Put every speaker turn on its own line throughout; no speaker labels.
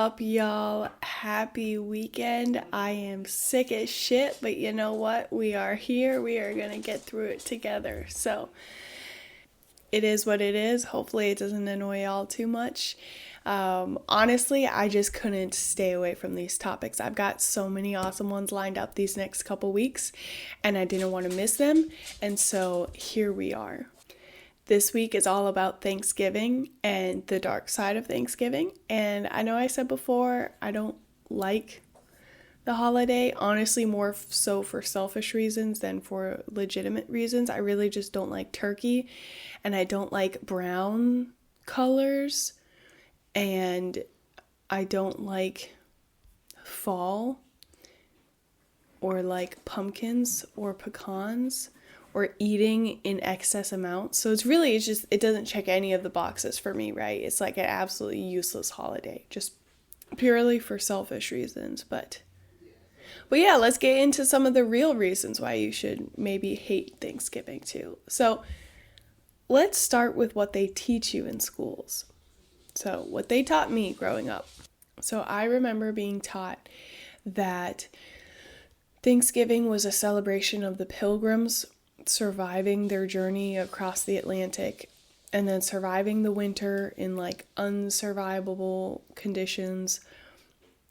up, y'all? Happy weekend. I am sick as shit, but you know what? We are here. We are going to get through it together. So, it is what it is. Hopefully, it doesn't annoy y'all too much. Honestly, I just couldn't stay away from these topics. I've got so many awesome ones lined up these next couple weeks, and I didn't want to miss them. And so, here we are. This week is all about Thanksgiving and the dark side of Thanksgiving. And I know I said before, I don't like the holiday, honestly, more so for selfish reasons than for legitimate reasons. I really just don't like turkey, and I don't like brown colors, and I don't like fall or like pumpkins or pecans or eating in excess amounts. So it's just, it doesn't check any of the boxes for me, right? It's like an absolutely useless holiday, just purely for selfish reasons. But yeah, let's get into some of the real reasons why you should maybe hate Thanksgiving too. So let's start with what they teach you in schools. So what they taught me growing up. So I remember being taught that Thanksgiving was a celebration of the Pilgrims surviving their journey across the Atlantic and then surviving the winter in like unsurvivable conditions,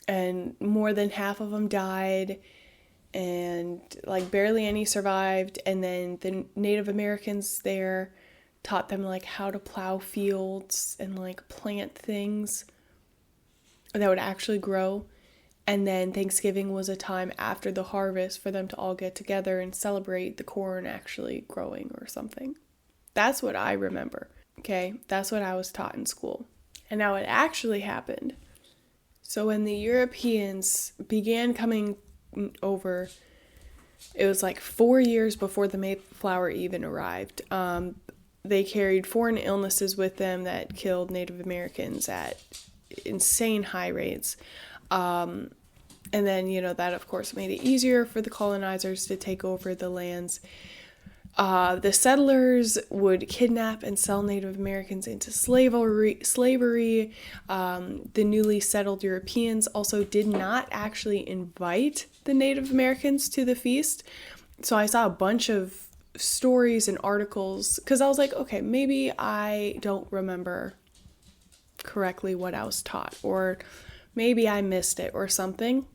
and more than half of them died and like barely any survived. And then the Native Americans there taught them like how to plow fields and like plant things that would actually grow. And then Thanksgiving was a time after the harvest for them to all get together and celebrate the corn actually growing or something. That's what I remember, okay? That's what I was taught in school. And now it actually happened. So when the Europeans began coming over, it was like 4 years before the Mayflower even arrived. They carried foreign illnesses with them that killed Native Americans at insane high rates. And then, that of course made it easier for the colonizers to take over the lands. The settlers would kidnap and sell Native Americans into slavery. The newly settled Europeans also did not actually invite the Native Americans to the feast. So I saw a bunch of stories and articles because I was like, okay, maybe I don't remember correctly what I was taught, or maybe I missed it or something.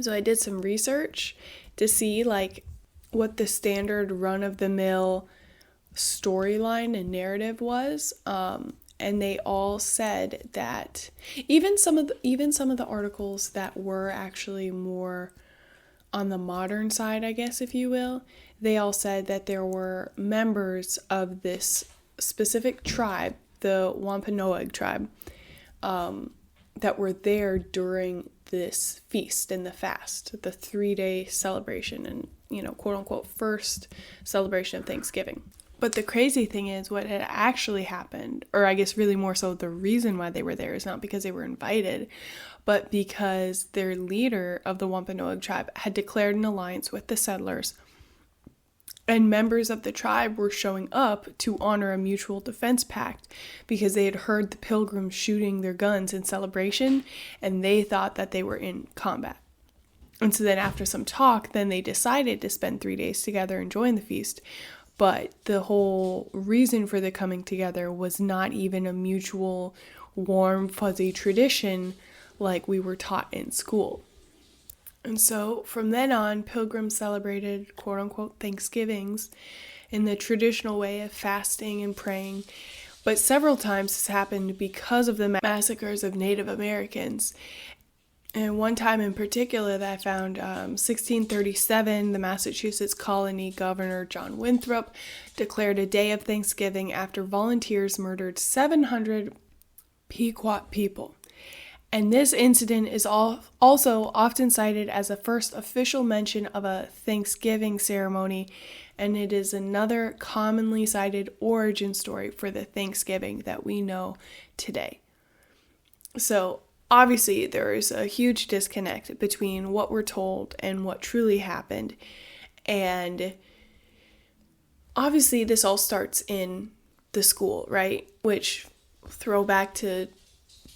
So I did some research to see like what the standard run-of-the-mill storyline and narrative was, and they all said that even some of the articles that were actually more on the modern side, I guess if you will, they all said that there were members of this specific tribe, the Wampanoag tribe, that were there during this feast and the fast, the 3-day celebration and, quote unquote, first celebration of Thanksgiving. But the crazy thing is what had actually happened, or I guess really more so the reason why they were there is not because they were invited, but because their leader of the Wampanoag tribe had declared an alliance with the settlers, and members of the tribe were showing up to honor a mutual defense pact because they had heard the Pilgrims shooting their guns in celebration, and they thought that they were in combat. And so then after some talk, then they decided to spend 3 days together and join the feast. But the whole reason for the coming together was not even a mutual, warm, fuzzy tradition like we were taught in school. And so from then on, Pilgrims celebrated quote-unquote Thanksgivings in the traditional way of fasting and praying. But several times this happened because of the massacres of Native Americans. And one time in particular that I found, 1637, the Massachusetts colony governor John Winthrop declared a day of Thanksgiving after volunteers murdered 700 Pequot people. And this incident is also often cited as the first official mention of a Thanksgiving ceremony, and it is another commonly cited origin story for the Thanksgiving that we know today. So obviously there is a huge disconnect between what we're told and what truly happened, and obviously this all starts in the school, right? Which, throwback to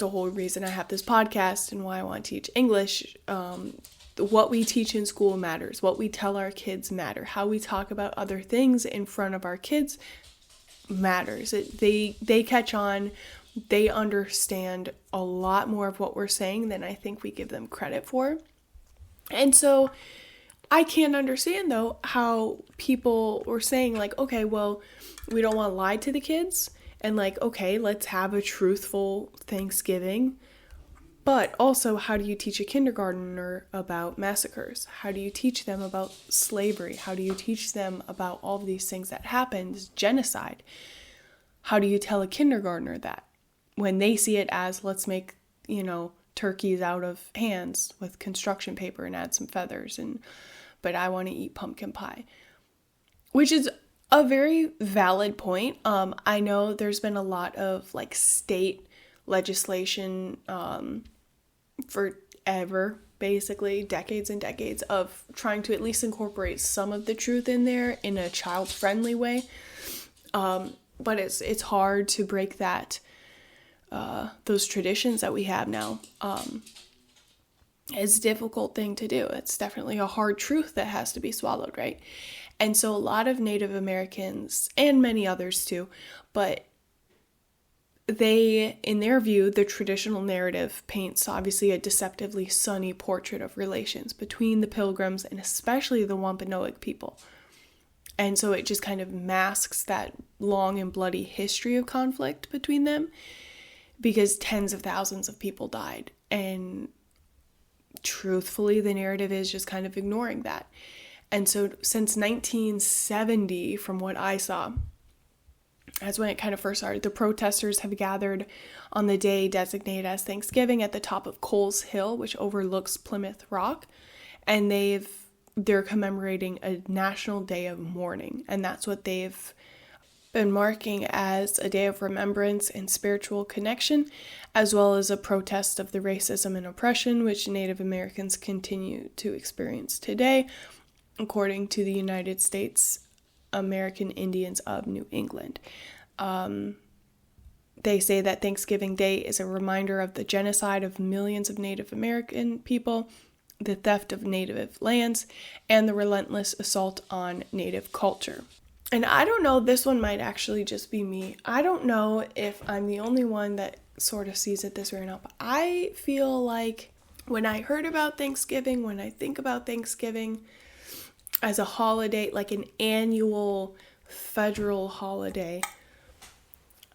the whole reason I have this podcast and why I want to teach English. What we teach in school matters. What we tell our kids matter. How we talk about other things in front of our kids matters. They catch on. They understand a lot more of what we're saying than I think we give them credit for. And so I can't understand, though, how people were saying, like, okay, well, we don't want to lie to the kids. And like, okay, let's have a truthful Thanksgiving. But also, how do you teach a kindergartner about massacres? How do you teach them about slavery? How do you teach them about all of these things that happened, genocide? How do you tell a kindergartner that when they see it as, let's make, turkeys out of hands with construction paper and add some feathers, but I want to eat pumpkin pie, which is a very valid point. I know there's been a lot of like state legislation forever, basically decades and decades of trying to at least incorporate some of the truth in there in a child-friendly way. But it's hard to break those traditions that we have now. It's a difficult thing to do. It's definitely a hard truth that has to be swallowed, right? And so a lot of Native Americans, and many others too, but they, in their view, the traditional narrative paints obviously a deceptively sunny portrait of relations between the Pilgrims and especially the Wampanoag people. And so it just kind of masks that long and bloody history of conflict between them because tens of thousands of people died. And truthfully, the narrative is just kind of ignoring that. And so since 1970, from what I saw, that's when it kind of first started. The protesters have gathered on the day designated as Thanksgiving at the top of Coles Hill, which overlooks Plymouth Rock. And they're commemorating a national day of mourning. And that's what they've been marking as a day of remembrance and spiritual connection, as well as a protest of the racism and oppression which Native Americans continue to experience today, according to the United States American Indians of New England. They say that Thanksgiving Day is a reminder of the genocide of millions of Native American people, the theft of Native lands, and the relentless assault on Native culture. And I don't know, this one might actually just be me. I don't know if I'm the only one that sort of sees it this way or not, but I feel like when I heard about Thanksgiving, when I think about Thanksgiving as a holiday, like an annual federal holiday,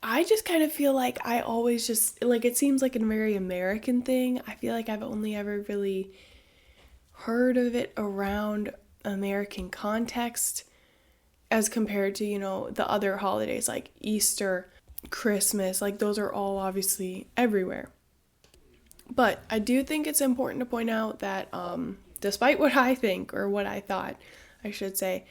I just kind of feel like I always just, like, it seems like a very American thing. I feel like I've only ever really heard of it around American context as compared to, the other holidays like Easter, Christmas, like those are all obviously everywhere. But I do think it's important to point out that despite what I think, or what I thought, I should say,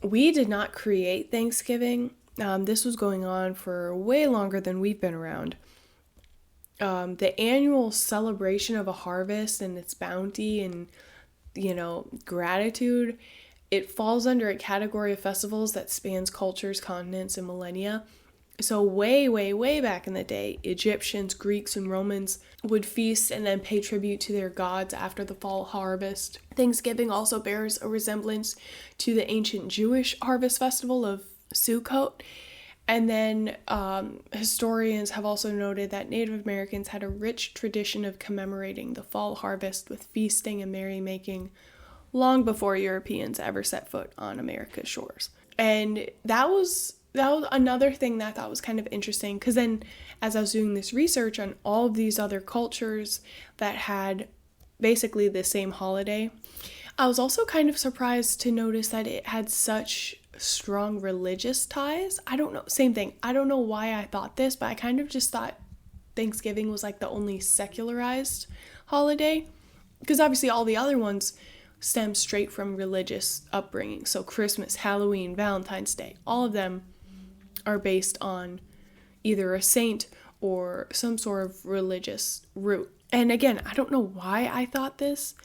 we did not create Thanksgiving. This was going on for way longer than we've been around. The annual celebration of a harvest and its bounty and, gratitude, it falls under a category of festivals that spans cultures, continents, and millennia. So way, way, way back in the day, Egyptians, Greeks, and Romans would feast and then pay tribute to their gods after the fall harvest. Thanksgiving also bears a resemblance to the ancient Jewish harvest festival of Sukkot. And then historians have also noted that Native Americans had a rich tradition of commemorating the fall harvest with feasting and merrymaking long before Europeans ever set foot on America's shores. And that was another thing that I thought was kind of interesting, because then as I was doing this research on all of these other cultures that had basically the same holiday, I was also kind of surprised to notice that it had such strong religious ties. I don't know, same thing. I don't know why I thought this, but I kind of just thought Thanksgiving was like the only secularized holiday, because obviously all the other ones stem straight from religious upbringing. So Christmas, Halloween, Valentine's Day, all of them are based on either a saint or some sort of religious root. And again, I don't know why I thought this,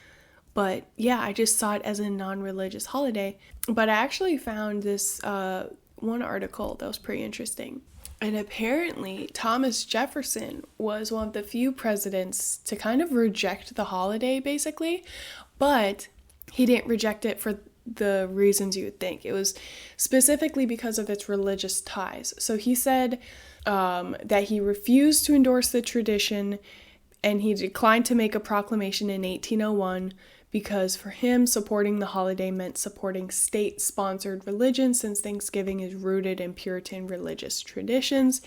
but yeah, I just saw it as a non-religious holiday. But I actually found this one article that was pretty interesting. And apparently, Thomas Jefferson was one of the few presidents to kind of reject the holiday, basically. But he didn't reject it for the reasons you would think. It was specifically because of its religious ties. So he said that he refused to endorse the tradition, and he declined to make a proclamation in 1801 because for him, supporting the holiday meant supporting state-sponsored religion, since Thanksgiving is rooted in Puritan religious traditions.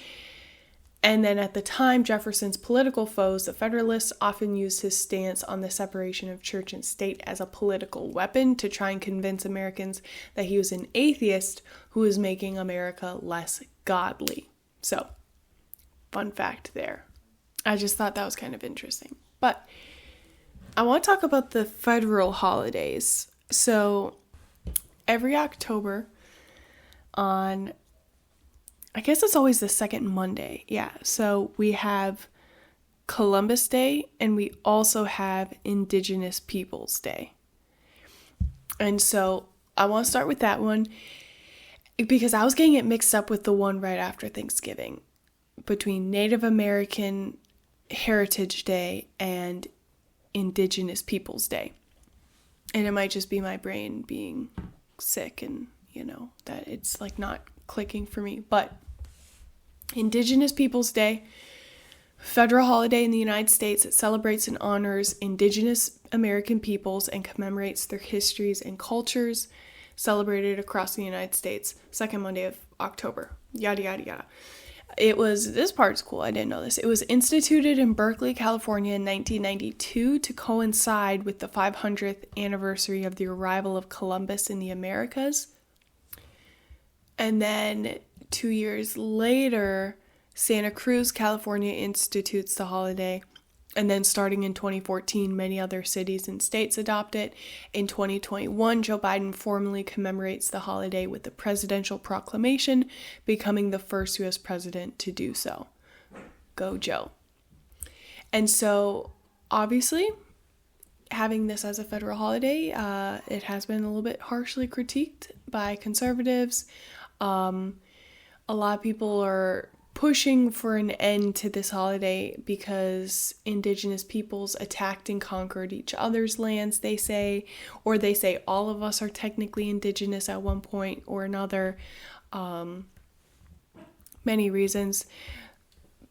And then at the time, Jefferson's political foes, the Federalists, often used his stance on the separation of church and state as a political weapon to try and convince Americans that he was an atheist who was making America less godly. So, fun fact there. I just thought that was kind of interesting. But I want to talk about the federal holidays. So every October I guess it's always the second Monday. Yeah. So we have Columbus Day, and we also have Indigenous Peoples Day. And so I want to start with that one because I was getting it mixed up with the one right after Thanksgiving between Native American Heritage Day and Indigenous Peoples Day. And it might just be my brain being sick and, that it's like not clicking for me. But Indigenous Peoples Day, federal holiday in the United States, it celebrates and honors Indigenous American peoples and commemorates their histories and cultures, celebrated across the United States, second Monday of October, yada, yada, yada. This part's cool, I didn't know this. It was instituted in Berkeley, California in 1992 to coincide with the 500th anniversary of the arrival of Columbus in the Americas. And then 2 years later, Santa Cruz, California institutes the holiday. And then starting in 2014, many other cities and states adopt it. In 2021, Joe Biden formally commemorates the holiday with the presidential proclamation, becoming the first U.S. president to do so. Go Joe. And so, obviously, having this as a federal holiday, it has been a little bit harshly critiqued by conservatives. A lot of people are pushing for an end to this holiday because Indigenous peoples attacked and conquered each other's lands, they say, or they say all of us are technically Indigenous at one point or another. Many reasons.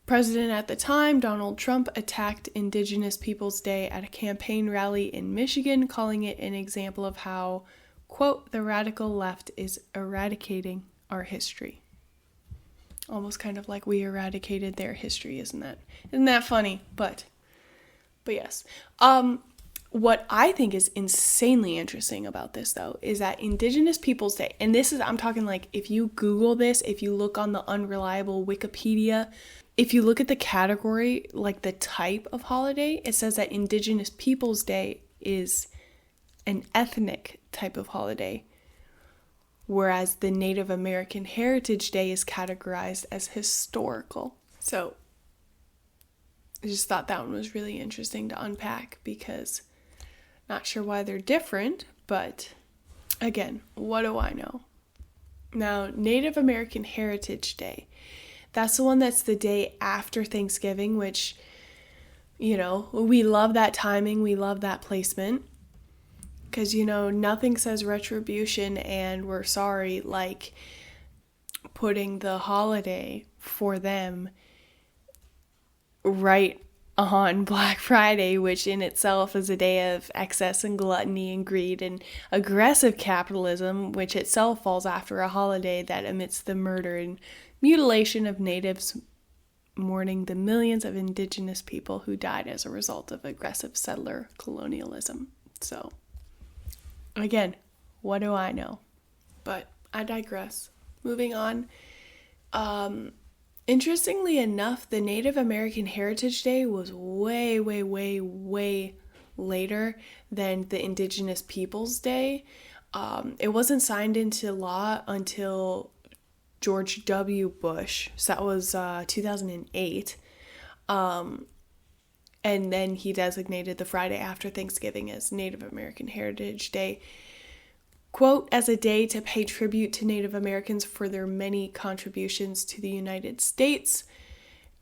President at the time, Donald Trump, attacked Indigenous Peoples Day at a campaign rally in Michigan, calling it an example of how, quote, the radical left is eradicating our history. Almost kind of like we eradicated their history, isn't that funny? But yes. What I think is insanely interesting about this, though, is that Indigenous Peoples Day, and I'm talking like if you Google this, if you look on the unreliable Wikipedia, if you look at the category, like the type of holiday, it says that Indigenous Peoples Day is an ethnic type of holiday, whereas the Native American Heritage Day is categorized as historical. So I just thought that one was really interesting to unpack because not sure why they're different, but again, what do I know? Now, Native American Heritage Day, that's the one that's the day after Thanksgiving, which, we love that timing, we love that placement. Because, nothing says retribution and we're sorry like putting the holiday for them right on Black Friday, which in itself is a day of excess and gluttony and greed and aggressive capitalism, which itself falls after a holiday that omits the murder and mutilation of natives, mourning the millions of Indigenous people who died as a result of aggressive settler colonialism. So, again, what do I know? But I digress. Moving on. Interestingly enough, the Native American Heritage Day was way, way, way, way later than the Indigenous Peoples Day. It wasn't signed into law until George W. Bush. So that was 2008. And then he designated the Friday after Thanksgiving as Native American Heritage Day, quote, as a day to pay tribute to Native Americans for their many contributions to the United States.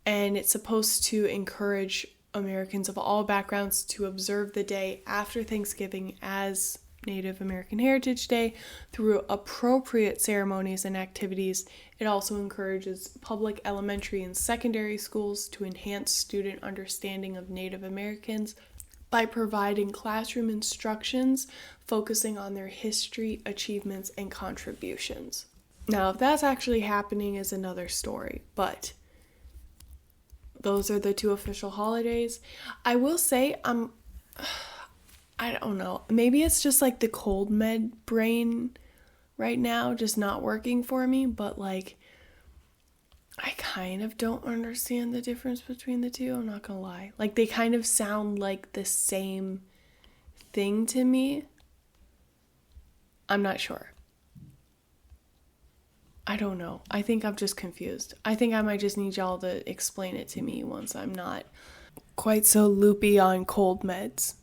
And it's supposed to encourage Americans of all backgrounds to observe the day after Thanksgiving as Native American Heritage Day through appropriate ceremonies and activities. It also encourages public elementary and secondary schools to enhance student understanding of Native Americans by providing classroom instructions focusing on their history, achievements, and contributions. Now, if that's actually happening is another story, but those are the 2 official holidays. I will say, I don't know, maybe it's just like the cold med brain right now just not working for me, but like, I kind of don't understand the difference between the 2, I'm not gonna lie. Like, they kind of sound like the same thing to me. I'm not sure. I don't know. I think I'm just confused. I think I might just need y'all to explain it to me once I'm not quite so loopy on cold meds.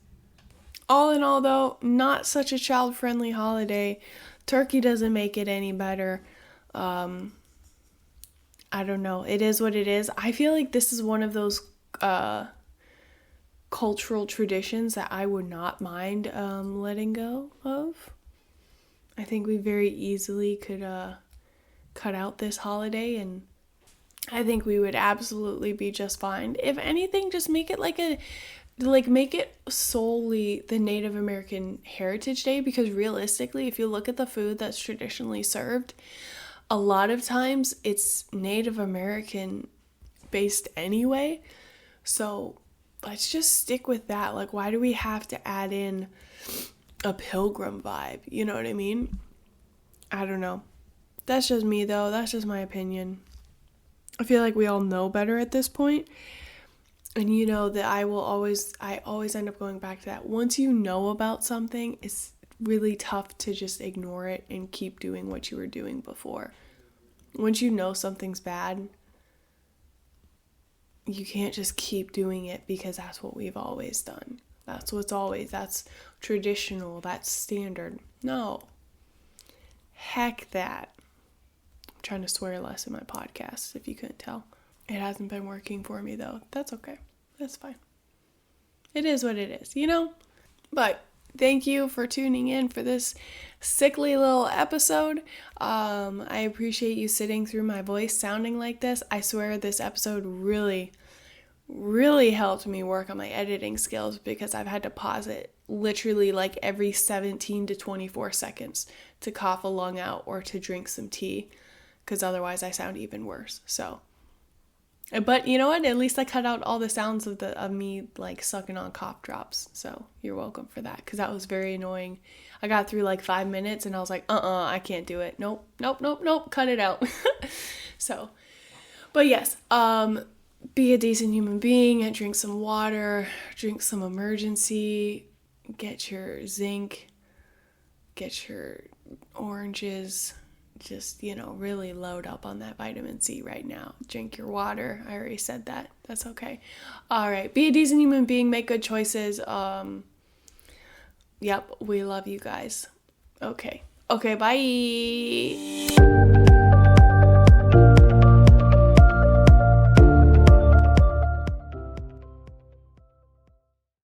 All in all, though, not such a child-friendly holiday. Turkey doesn't make it any better. I don't know. It is what it is. I feel like this is one of those cultural traditions that I would not mind letting go of. I think we very easily could cut out this holiday, and I think we would absolutely be just fine. If anything, just make it make it solely the Native American Heritage Day, because realistically, if you look at the food that's traditionally served, a lot of times it's Native American based anyway. So let's just stick with that. Like, why do we have to add in a pilgrim vibe? You know what I mean? I don't know. That's just me, though. That's just my opinion. I feel like we all know better at this point. And you know that I always end up going back to that. Once you know about something, it's really tough to just ignore it and keep doing what you were doing before. Once you know something's bad, you can't just keep doing it because that's what we've always done. That's traditional, that's standard. No. Heck that. I'm trying to swear less in my podcast, if you couldn't tell. It hasn't been working for me, though. That's okay. That's fine. It is what it is, you know? But thank you for tuning in for this sickly little episode. I appreciate you sitting through my voice sounding like this. I swear this episode really, really helped me work on my editing skills, because I've had to pause it literally like every 17 to 24 seconds to cough a lung out or to drink some tea, because otherwise I sound even worse. So, but you know what? At least I cut out all the sounds of me like sucking on cough drops. So you're welcome for that, because that was very annoying. I got through like 5 minutes and I was like, I can't do it. Nope, cut it out. So, but yes, be a decent human being and drink some water, drink some emergency, get your zinc, get your oranges. Just, really load up on that vitamin C right now. Drink your water. I already said that. That's okay. All right. Be a decent human being. Make good choices. Yep. We love you guys. Okay. Okay. Bye.